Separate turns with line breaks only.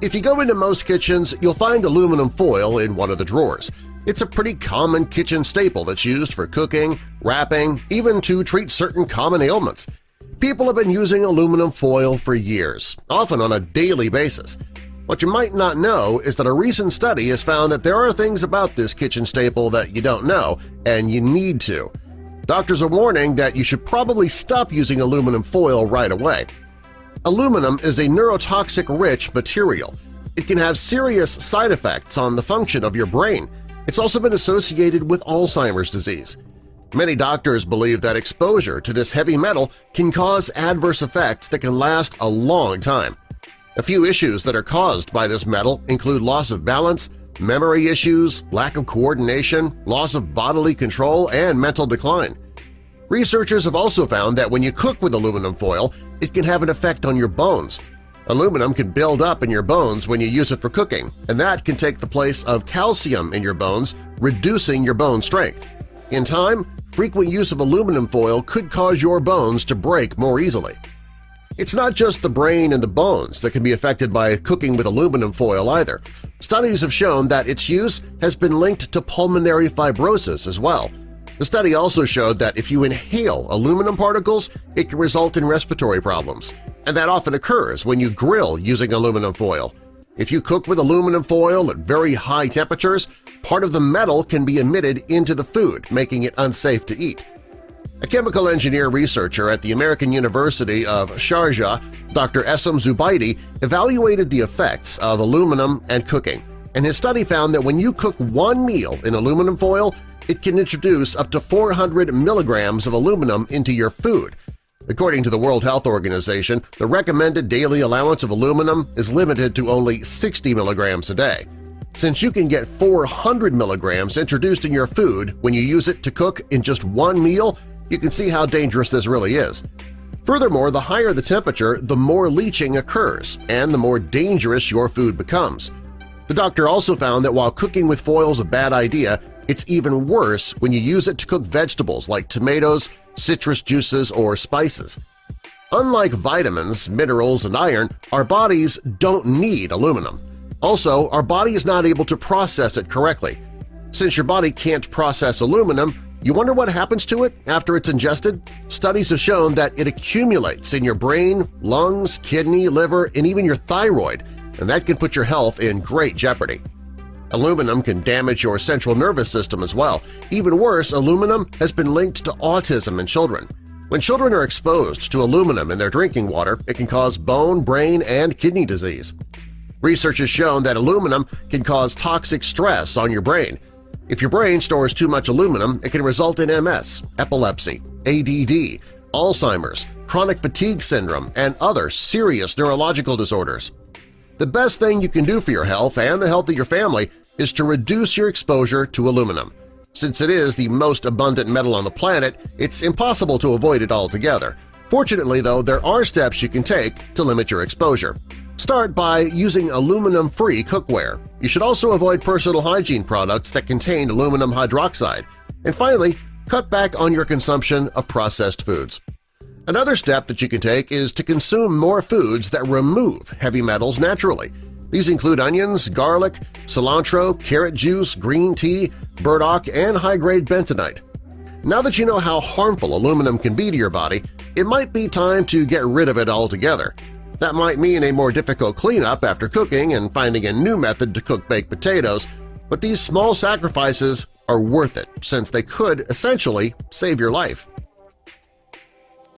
If you go into most kitchens, you'll find aluminum foil in one of the drawers. It's a pretty common kitchen staple that's used for cooking, wrapping, even to treat certain common ailments. People have been using aluminum foil for years, often on a daily basis. What you might not know is that a recent study has found that there are things about this kitchen staple that you don't know, and you need to. Doctors are warning that you should probably stop using aluminum foil right away. Aluminum is a neurotoxic-rich material. It can have serious side effects on the function of your brain. It's also been associated with Alzheimer's disease. Many doctors believe that exposure to this heavy metal can cause adverse effects that can last a long time. A few issues that are caused by this metal include loss of balance, memory issues, lack of coordination, loss of bodily control, and mental decline. Researchers have also found that when you cook with aluminum foil, it can have an effect on your bones. Aluminum can build up in your bones when you use it for cooking, and that can take the place of calcium in your bones, reducing your bone strength. In time, frequent use of aluminum foil could cause your bones to break more easily. It's not just the brain and the bones that can be affected by cooking with aluminum foil either. Studies have shown that its use has been linked to pulmonary fibrosis as well. The study also showed that if you inhale aluminum particles, it can result in respiratory problems, and that often occurs when you grill using aluminum foil. If you cook with aluminum foil at very high temperatures, part of the metal can be emitted into the food, making it unsafe to eat. A chemical engineer researcher at the American University of Sharjah, Dr. Essam Zubaidi, evaluated the effects of aluminum and cooking, and his study found that when you cook one meal in aluminum foil, it can introduce up to 400 milligrams of aluminum into your food. According to the World Health Organization, the recommended daily allowance of aluminum is limited to only 60 milligrams a day. Since you can get 400 milligrams introduced in your food when you use it to cook in just one meal, you can see how dangerous this really is. Furthermore, the higher the temperature, the more leaching occurs, and the more dangerous your food becomes. The doctor also found that while cooking with foil is a bad idea, it's even worse when you use it to cook vegetables like tomatoes, citrus juices, or spices. Unlike vitamins, minerals, and iron, our bodies don't need aluminum. Also, our body is not able to process it correctly. Since your body can't process aluminum, you wonder what happens to it after it's ingested? Studies have shown that it accumulates in your brain, lungs, kidney, liver, and even your thyroid, and that can put your health in great jeopardy. Aluminum can damage your central nervous system as well. Even worse, aluminum has been linked to autism in children. When children are exposed to aluminum in their drinking water, it can cause bone, brain, and kidney disease. Research has shown that aluminum can cause toxic stress on your brain. If your brain stores too much aluminum, it can result in MS, epilepsy, ADD, Alzheimer's, chronic fatigue syndrome, and other serious neurological disorders. The best thing you can do for your health and the health of your family is to reduce your exposure to aluminum. Since it is the most abundant metal on the planet, it's impossible to avoid it altogether. Fortunately, though, there are steps you can take to limit your exposure. Start by using aluminum-free cookware. You should also avoid personal hygiene products that contain aluminum hydroxide. And finally, cut back on your consumption of processed foods. Another step that you can take is to consume more foods that remove heavy metals naturally. These include onions, garlic, cilantro, carrot juice, green tea, burdock, and high-grade bentonite. Now that you know how harmful aluminum can be to your body, it might be time to get rid of it altogether. That might mean a more difficult cleanup after cooking and finding a new method to cook baked potatoes, but these small sacrifices are worth it since they could essentially save your life.